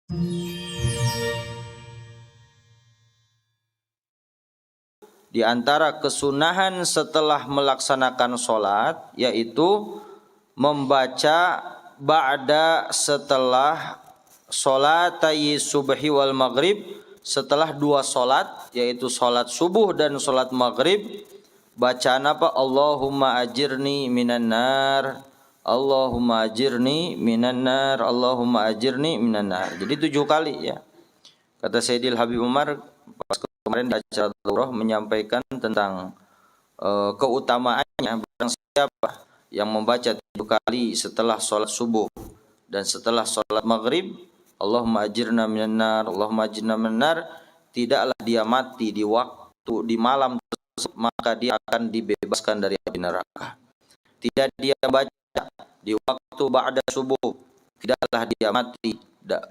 Di antara kesunahan setelah melaksanakan sholat yaitu membaca ba'da setelah sholatay subhi wal maghrib, setelah dua sholat yaitu sholat subuh dan sholat maghrib, bacaan apa? Allahumma ajirni minan nar, Allahumma ajirni minan nar, Allahumma ajirni minan nar. Jadi 7 kali ya. Kata Sayyidil Habib Umar pas kemarin di acara daurah menyampaikan tentang keutamaannya. Barang siapa yang membaca 7 kali setelah sholat subuh dan setelah sholat maghrib, Allahumma ajirna minan nar, Allahumma ajirna minan nar, tidaklah dia mati di waktu di malam tersebut, maka dia akan dibebaskan dari api neraka. Tidak dia baca di waktu ba'da subuh, tidaklah dia mati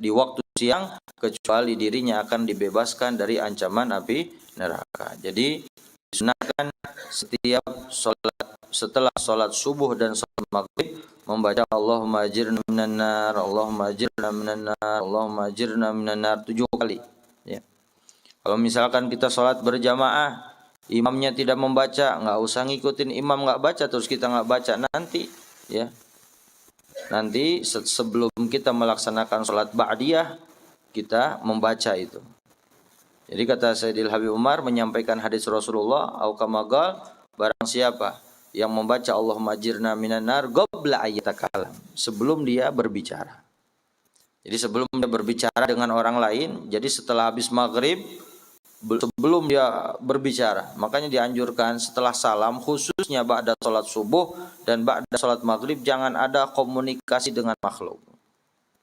di waktu siang, kecuali dirinya akan dibebaskan dari ancaman api neraka. Jadi disunahkan setiap sholat, setelah sholat subuh dan sholat maghrib, membaca Allahumma ajirna minan nar, Allahumma ajirna minan nar, Allahumma ajirna minan nar 7 kali ya. Kalau misalkan kita sholat berjamaah, imamnya tidak membaca, nggak usah ngikutin imam nggak baca terus kita nggak baca nanti ya. Nanti sebelum kita melaksanakan sholat ba'diyah, kita membaca itu. Jadi kata Sayyidil Habib Umar menyampaikan hadis Rasulullah, au kama qala, barang siapa yang membaca Allahumma ajirna minan nar qabla ayyatakalam, sebelum dia berbicara. Jadi sebelum dia berbicara dengan orang lain, jadi setelah habis maghrib, sebelum dia berbicara, makanya dianjurkan setelah salam, khususnya ba'da sholat subuh dan ba'da sholat maghrib, jangan ada komunikasi dengan makhluk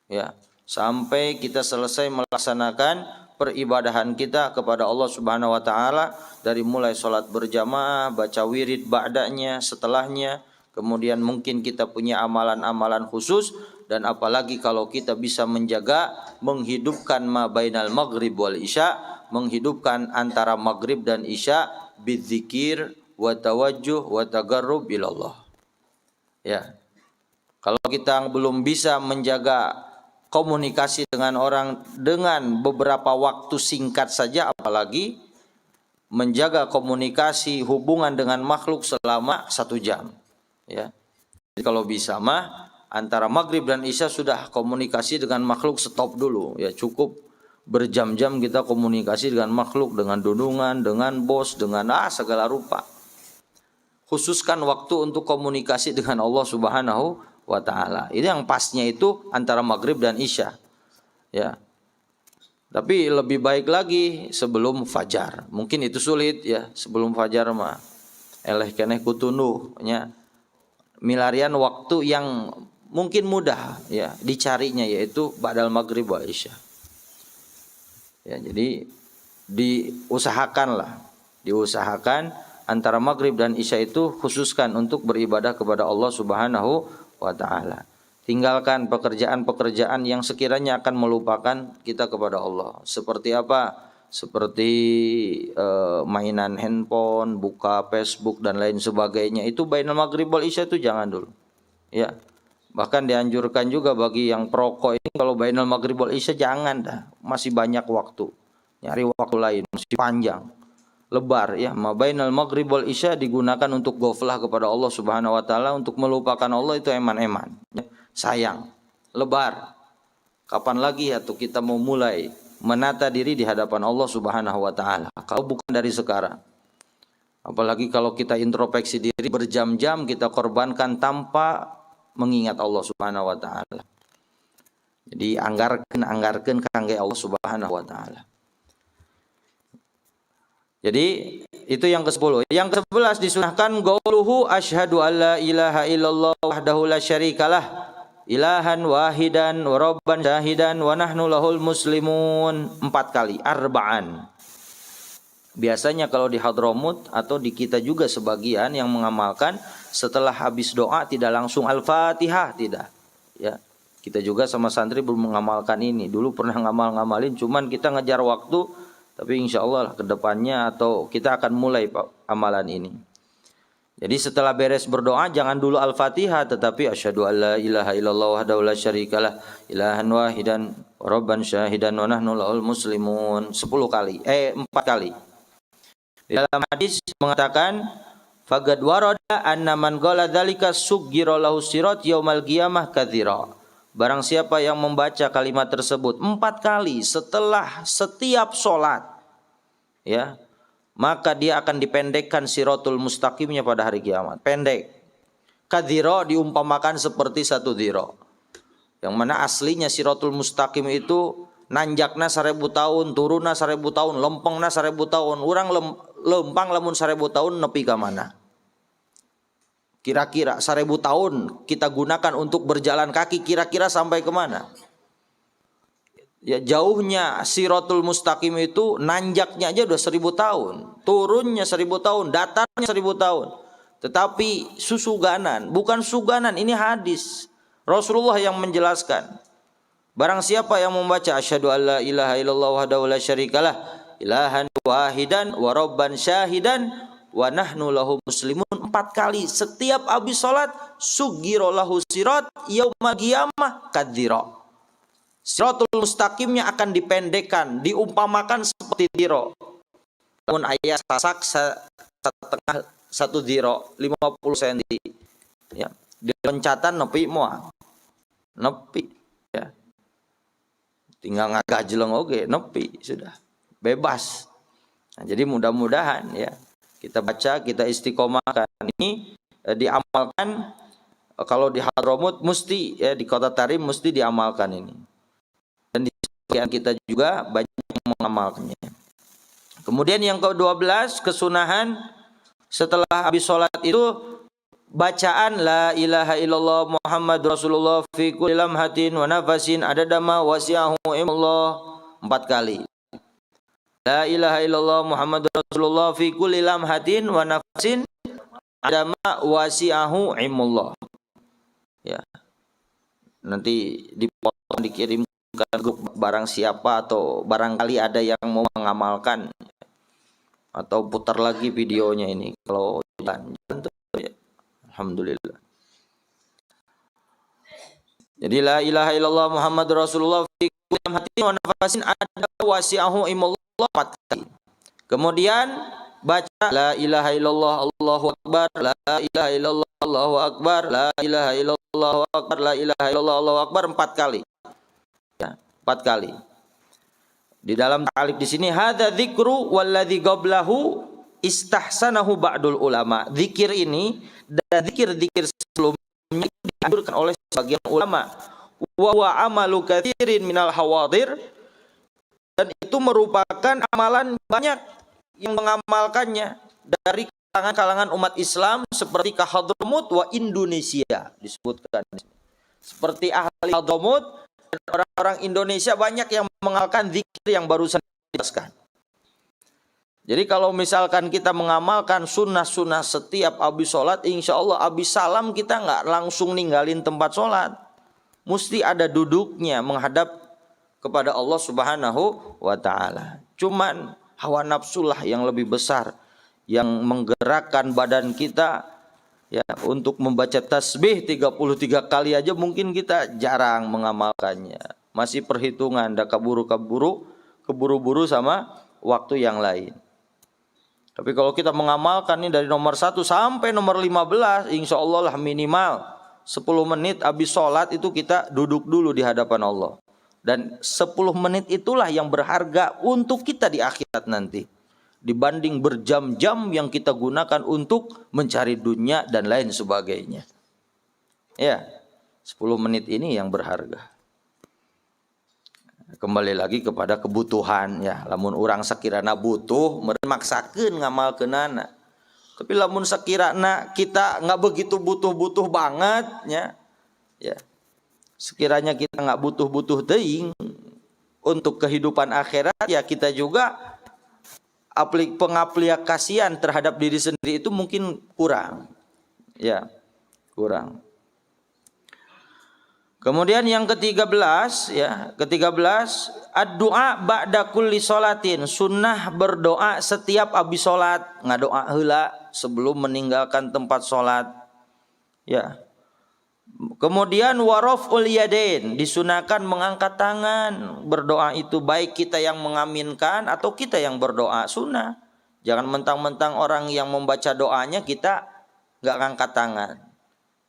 ya, sampai kita selesai melaksanakan peribadahan kita kepada Allah Subhanahu wa taala, dari mulai sholat berjamaah, baca wirid ba'danya, setelahnya, kemudian mungkin kita punya amalan-amalan khusus, dan apalagi kalau kita bisa menjaga menghidupkan ma bainal maghrib wal isya, menghidupkan antara maghrib dan isya bidzikir wa tawajjuh wa tagarrub ilallah ya. Kalau kita belum bisa menjaga komunikasi dengan orang dengan beberapa waktu singkat saja, apalagi menjaga komunikasi hubungan dengan makhluk selama 1 jam ya. Jadi kalau bisa mah antara maghrib dan isya sudah komunikasi dengan makhluk stop dulu ya, cukup berjam-jam kita komunikasi dengan makhluk, dengan dudungan, dengan bos, dengan segala rupa. Khususkan waktu untuk komunikasi dengan Allah Subhanahu wa taala. Ini yang pasnya itu antara maghrib dan isya ya. Tapi lebih baik lagi sebelum fajar. Mungkin itu sulit ya, sebelum fajar mah eleh keneh kutunduh nya. Milarian waktu yang mungkin mudah ya dicarinya, yaitu ba'dal maghrib wa isya. Ya, jadi diusahakan antara maghrib dan isya itu khususkan untuk beribadah kepada Allah Subhanahu wa taala. Tinggalkan pekerjaan-pekerjaan yang sekiranya akan melupakan kita kepada Allah. Seperti apa? Seperti mainan handphone, buka Facebook dan lain sebagainya. Itu bainal maghrib wal isya itu jangan dulu. Ya. Bahkan dianjurkan juga bagi yang perokok ini, kalau bainal maghrib wal isya jangan dah, masih banyak waktu, nyari waktu lain masih panjang, lebar ya. Ma bainal maghrib wal isya digunakan untuk ghaflah kepada Allah Subhanahu wa taala, untuk melupakan Allah, itu eman-eman ya. Sayang, lebar. Kapan lagi ya tuh kita mau mulai menata diri di hadapan Allah Subhanahu wa taala kalau bukan dari sekarang. Apalagi kalau kita introspeksi diri, berjam-jam kita korbankan tanpa mengingat Allah Subhanahu wa taala. Jadi anggarkeun kangge Allah Subhanahu wa taala. Jadi itu yang ke-10. Yang ke-11 disunahkan qauluhu asyhadu alla ilaha illallah wahdahu la syarikalah ilahan wahidan wa rabban syahidan wa nahnu lahul muslimun 4 kali, arba'an. Biasanya kalau di Hadramut atau di kita juga sebagian yang mengamalkan setelah habis doa tidak langsung Al-Fatihah, tidak. Ya. Kita juga sama santri belum mengamalkan ini. Dulu pernah ngamalin, cuman kita ngejar waktu, tapi insya Allah ke depannya atau kita akan mulai amalan ini. Jadi setelah beres berdoa jangan dulu Al-Fatihah, tetapi asyhadu alla ilaha illallah wahdahu la syarikalah ilahan wahidan rabban syahidan wa nahnu lahul muslimun 4 kali. Di dalam hadis mengatakan faqad warada anna man qala dzalika suggira lahu sirat yaumal qiyamah katsira. Barang siapa yang membaca kalimat tersebut 4 kali setelah setiap salat, ya, maka dia akan dipendekkan siratul mustaqimnya pada hari kiamat. Pendek. Kadzira diumpamakan seperti 1 dzira. Yang mana aslinya siratul mustaqim itu nanjakna 1000 tahun, turunna 1000 tahun, lempengna 1000 tahun. Urang lempang lamun 1000 tahun nepi ka mana? Kira-kira 1000 tahun kita gunakan untuk berjalan kaki, kira-kira sampai ke mana? Ya, jauhnya siratul mustaqim itu nanjaknya aja udah 1000 tahun, turunnya 1000 tahun, datarnya 1000 tahun. Tetapi susuganan, bukan suganan, ini hadis. Rasulullah yang menjelaskan. Barang siapa yang membaca asyhadu alla ilaha illallah wahdahu la syarikalah ilahan wahidan wa rabban syahidan wa nahnu lahu muslimun 4 kali setiap habis salat sugiro lahu sirat yaumal qiyamah kadzira. Siratul mustaqimnya akan dipendekkan, diumpamakan seperti dzira. Namun ayat sasak setengah 1 dzira 50 cm. Ya, di loncatan nepi moal. Nepi, ya. Tinggal ngagajleng oge, nepi sudah. Bebas. Nah, jadi mudah-mudahan ya kita baca, kita istiqomahkan ini diamalkan. Kalau di Hadramut mesti ya, di Kota Tarim mesti diamalkan ini. Dan di sekian kita juga banyak yang mengamalkannya. Kemudian yang ke-12 kesunahan setelah habis sholat itu bacaan la ilaha illallah Muhammad Rasulullah fi kulli lamhatin wa nafasin adadama wasi'ahu illallah 4 kali. La ilaha illallah Muhammad Rasulullah fi kulli lamhatin wa nafasin adadama wasi'ahu illallah. Ya. Nanti dipotong dikirim grup barang siapa atau barangkali ada yang mau mengamalkan atau putar lagi videonya ini kalau jalan ya. Alhamdulillah. Jadi la ilaha illallah Muhammad Rasulullah fi kulli hati wa nafasin ada wasi'ahu imallah 4 kali. Kemudian baca la ilaha illallah Allahu akbar, la ilaha illallah Allahu akbar, la ilaha illallah Allahu akbar, la ilaha illallah Allahu akbar 4 kali. 4 kali. Di dalam ta'liq di sini hadza dzikru walladzi qablahu istahsanahu ba'dul ulama. Zikir ini dan zikir-zikir sebelumnya dianjurkan oleh sebagian ulama. Wa huwa amalu katsirin minal hawadir, dan itu merupakan amalan banyak yang mengamalkannya dari kalangan umat Islam seperti ka Hadramut wa Indonesia disebutkan. Seperti ahli Hadramut dan orang-orang Indonesia banyak yang mengamalkan zikir yang barusan dijelaskan. Jadi kalau misalkan kita mengamalkan sunnah-sunnah setiap habis sholat, insya Allah habis salam kita nggak langsung ninggalin tempat sholat. Mesti ada duduknya menghadap kepada Allah Subhanahu wa ta'ala. Cuman hawa nafsulah yang lebih besar yang menggerakkan badan kita ya untuk membaca tasbih 33 kali aja mungkin kita jarang mengamalkannya. Masih perhitungan, dah keburu-buru sama waktu yang lain. Tapi kalau kita mengamalkan ini dari nomor 1 sampai nomor 15, insya Allah lah minimal 10 menit habis sholat itu kita duduk dulu di hadapan Allah. Dan 10 menit itulah yang berharga untuk kita di akhirat nanti, dibanding berjam-jam yang kita gunakan untuk mencari dunia dan lain sebagainya. Ya, 10 menit ini yang berharga. Kembali lagi kepada kebutuhan ya. Lamun orang sekirana butuh memaksakeun ngamalkeunana. Tapi lamun sekirana kita nggak begitu butuh-butuh banget ya. Ya. Sekiranya kita nggak butuh-butuh teuing untuk kehidupan akhirat ya, kita juga pengaplikasian terhadap diri sendiri itu mungkin kurang. Ya, kurang. Kemudian yang ke-13 ya, ke-13 ad-du'a ba'da kulli sholatin, sunnah berdoa setiap habis salat, ngadoa heula sebelum meninggalkan tempat salat. Ya. Kemudian waraful yadain, disunahkan mengangkat tangan berdoa itu, baik kita yang mengaminkan atau kita yang berdoa, sunnah. Jangan mentang-mentang orang yang membaca doanya kita enggak angkat tangan.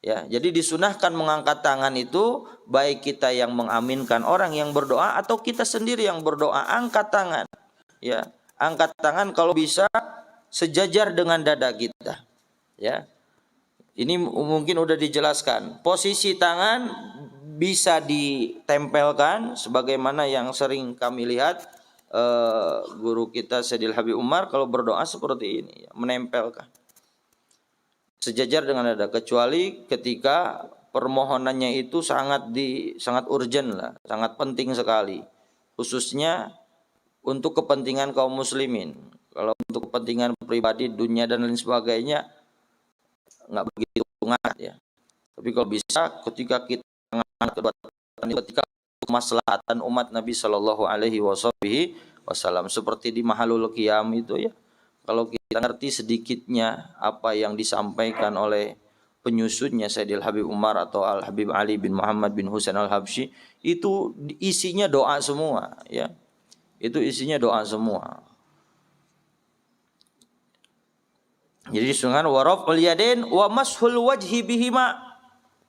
Ya, jadi disunahkan mengangkat tangan itu baik kita yang mengaminkan orang yang berdoa atau kita sendiri yang berdoa, angkat tangan. Ya, angkat tangan kalau bisa sejajar dengan dada kita. Ya. Ini mungkin udah dijelaskan. Posisi tangan bisa ditempelkan sebagaimana yang sering kami lihat guru kita Sayyidil Habib Umar kalau berdoa seperti ini, menempelkan sejajar dengan dada, kecuali ketika permohonannya itu sangat urgent lah, sangat penting sekali, khususnya untuk kepentingan kaum muslimin. Kalau untuk kepentingan pribadi, dunia dan lain sebagainya nggak begitu ngangkat ya. Tapi kalau bisa ketika kita ngangkat ketika kemaslahatan umat Nabi Shallallahu Alaihi Wasallam, seperti di Mahalul Qiyam itu ya. Kalau kita ngerti sedikitnya apa yang disampaikan oleh penyusunnya Sayyidil Habib Umar atau Al Habib Ali bin Muhammad bin Husain Al Habsyi, itu isinya doa semua ya. Itu isinya doa semua. Jadi disunahkan waraful yadain wa mashul wajhi bihima,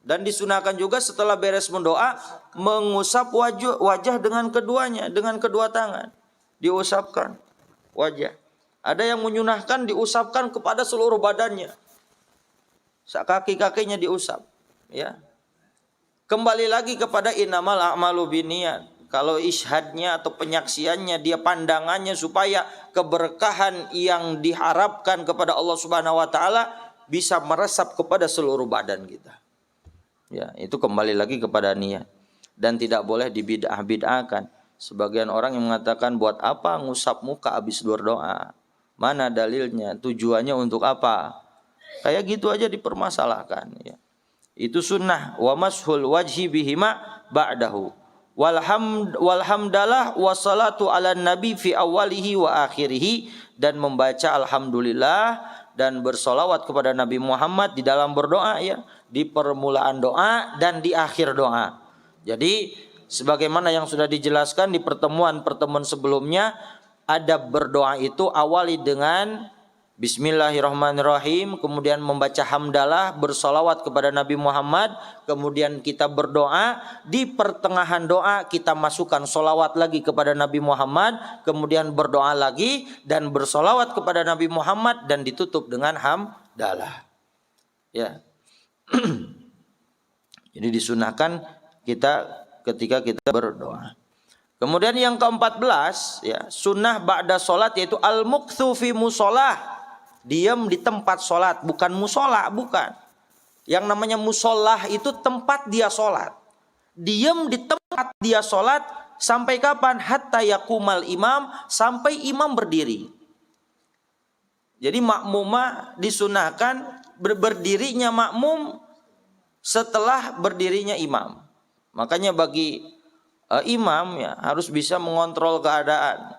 dan disunahkan juga setelah beres mendoa mengusap wajah dengan keduanya, dengan kedua tangan. Diusapkan wajah. Ada yang menyunahkan diusapkan kepada seluruh badannya. Kaki-kakinya diusap, ya. Kembali lagi kepada innamal a'malu binniyat. Kalau ishadnya atau penyaksiannya, dia pandangannya supaya keberkahan yang diharapkan kepada Allah Subhanahu wa taala bisa meresap kepada seluruh badan kita. Ya, itu kembali lagi kepada niat dan tidak boleh dibid'ah-bid'ahkan. Sebagian orang yang mengatakan buat apa ngusap muka habis berdoa? Mana dalilnya? Tujuannya untuk apa? Kayak gitu aja dipermasalahkan ya. Itu sunnah wa mashul wajhi bihima ba'dahu. Walhamdalah wassalatu ala nabi fi awalihi wa akhirihi, dan membaca alhamdulillah dan bersolawat kepada Nabi Muhammad di dalam berdoa ya, di permulaan doa dan di akhir doa. Jadi sebagaimana yang sudah dijelaskan di pertemuan-pertemuan sebelumnya, adab berdoa itu awali dengan Bismillahirrahmanirrahim, kemudian membaca hamdalah, bersolawat kepada Nabi Muhammad, kemudian kita berdoa, di pertengahan doa kita masukkan solawat lagi kepada Nabi Muhammad, kemudian berdoa lagi dan bersolawat kepada Nabi Muhammad, dan ditutup dengan hamdalah. Ya. Jadi disunahkan kita ketika kita berdoa. Kemudian yang ke-14 ya, sunnah ba'da sholat, yaitu al-mukthu fi musolah, diam di tempat sholat, bukan musola, bukan. Yang namanya musolah itu tempat dia sholat. Diam di tempat dia sholat sampai kapan? Hatta yakumal imam, sampai imam berdiri. Jadi makmumah disunahkan berdirinya makmum setelah berdirinya imam. Makanya bagi imam ya harus bisa mengontrol keadaan.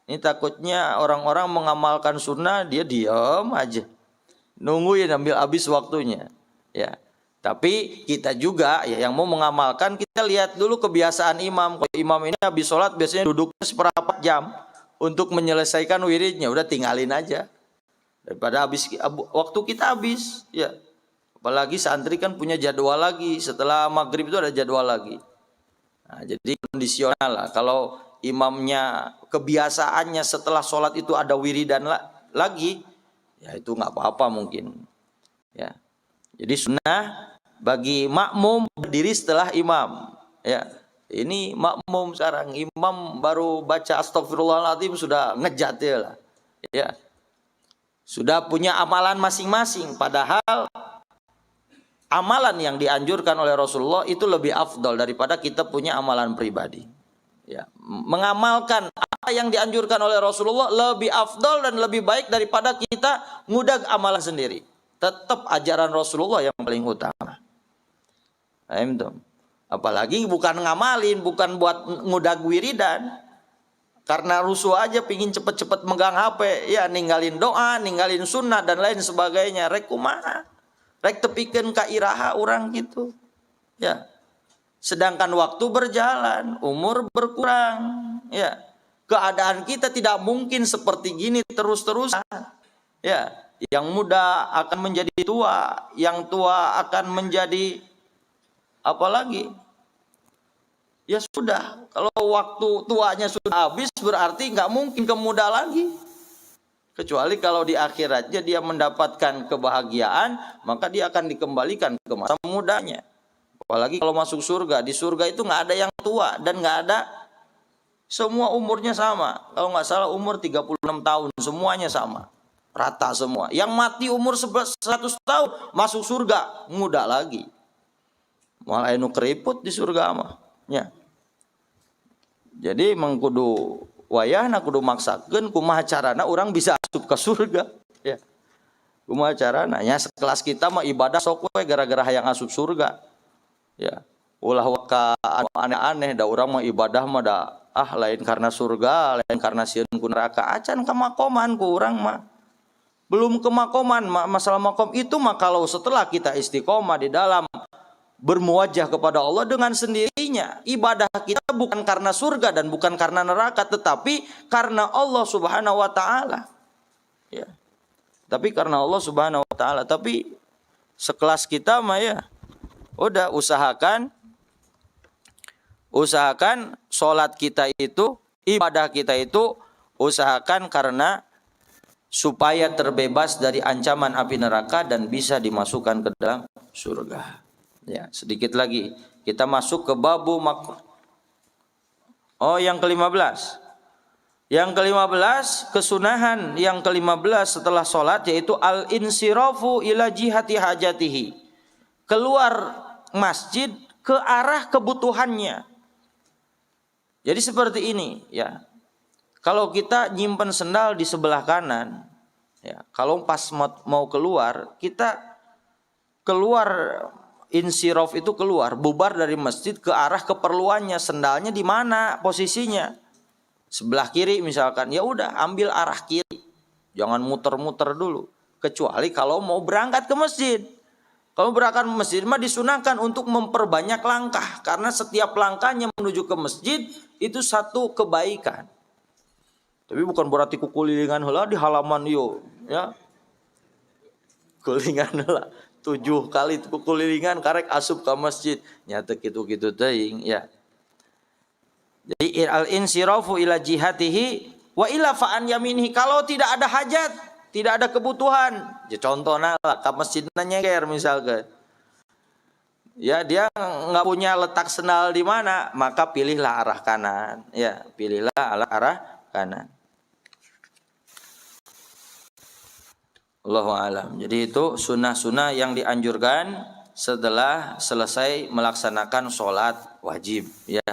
Ini takutnya orang-orang mengamalkan sunnah, dia diam aja, nungguin ambil habis waktunya. Ya, tapi kita juga ya yang mau mengamalkan, kita lihat dulu kebiasaan imam. Kalau imam ini habis sholat biasanya duduknya seperempat jam untuk menyelesaikan wiridnya, udah tinggalin aja daripada habis waktu kita habis. Ya, apalagi santri kan punya jadwal lagi, setelah maghrib itu ada jadwal lagi. Nah, jadi kondisional lah. Kalau imamnya kebiasaannya setelah sholat itu ada wiridan lagi, ya itu nggak apa-apa mungkin. Ya, jadi sunnah bagi makmum berdiri setelah imam. Ya, ini makmum sekarang imam baru baca astagfirullahaladzim sudah ngejat ya lah. Ya, sudah punya amalan masing-masing. Padahal amalan yang dianjurkan oleh Rasulullah itu lebih afdol daripada kita punya amalan pribadi. Ya, mengamalkan apa yang dianjurkan oleh Rasulullah lebih afdol dan lebih baik daripada kita ngudag amalan sendiri. Tetap ajaran Rasulullah yang paling utama. Apalagi bukan ngamalin, bukan buat ngudag wiridan. Karena rusuh aja pingin cepet-cepet megang HP, ya ninggalin doa, ninggalin sunnah dan lain sebagainya. Rek kumaha? Rek tepikeun ka iraha urang gitu. Ya. Sedangkan waktu berjalan, umur berkurang, ya. Keadaan kita tidak mungkin seperti gini terus-terusan. Ya, yang muda akan menjadi tua, yang tua akan menjadi apa lagi? Ya sudah, kalau waktu tuanya sudah habis berarti nggak mungkin ke muda lagi. Kecuali kalau di akhiratnya dia mendapatkan kebahagiaan, maka dia akan dikembalikan ke masa mudanya. Apalagi kalau masuk surga, di surga itu nggak ada yang tua dan nggak ada, semua umurnya sama. Kalau nggak salah umur 36 tahun, semuanya sama, rata semua. Yang mati umur 100 tahun masuk surga, muda lagi. Malah anu keriput di surga mah. Ya. Jadi mengkudu wayahna kudu maksakeun kumaha carana orang bisa asup ke surga. Ya. Kumaha carana? Ya sekelas kita mah ibadah sok we gara-gara hayang asup surga. Ya. Ulah waka anu aneh-aneh da urang mah ibadah mah da lain karena surga, lain karena sieun ku neraka. Acan ka makoman ku urang mah. Belum ke makoman, masalah makom itu mah kalau setelah kita istiqomah di dalam bermuwajah kepada Allah dengan sendirinya. Ibadah kita bukan karena surga dan bukan karena neraka, tetapi karena Allah Subhanahu wa taala. Ya. Tapi karena Allah Subhanahu wa taala. Tapi sekelas kita mah ya udah usahakan sholat kita itu, ibadah kita itu usahakan karena supaya terbebas dari ancaman api neraka dan bisa dimasukkan ke dalam surga. Ya, sedikit lagi kita masuk ke babu makruh. Oh, yang ke-15. Yang ke-15, kesunahan yang ke-15 setelah sholat yaitu al-insirafu ila jihati hajatihi. Keluar masjid ke arah kebutuhannya. Jadi seperti ini, ya. Kalau kita nyimpen sendal di sebelah kanan, ya, kalau pas mau keluar, kita keluar insiraf itu keluar, bubar dari masjid ke arah keperluannya. Sendalnya di mana posisinya? Sebelah kiri misalkan, ya udah ambil arah kiri. Jangan muter-muter dulu. Kecuali kalau mau berangkat ke masjid. Kalau berangkat ke masjid mah disunahkan untuk memperbanyak langkah, karena setiap langkahnya menuju ke masjid itu satu kebaikan. Tapi bukan berarti kukulilingan heula di halaman yo, ya. Kulilingan heula 7 kali kukulilingan karek asup ke masjid. Nyata kitu-kitu teuing, ya. Jadi al-insirafu ila jihatihi wa ila fa'an yaminihi. Kalau tidak ada hajat, tidak ada kebutuhan, ya contohnya lah ke masjidna nyeger misalkan. Ya dia nggak punya letak sendal di mana, maka pilihlah arah kanan. Ya, pilihlah arah kanan. Allahu a'lam. Jadi itu sunnah-sunnah yang dianjurkan setelah selesai melaksanakan sholat wajib. Ya.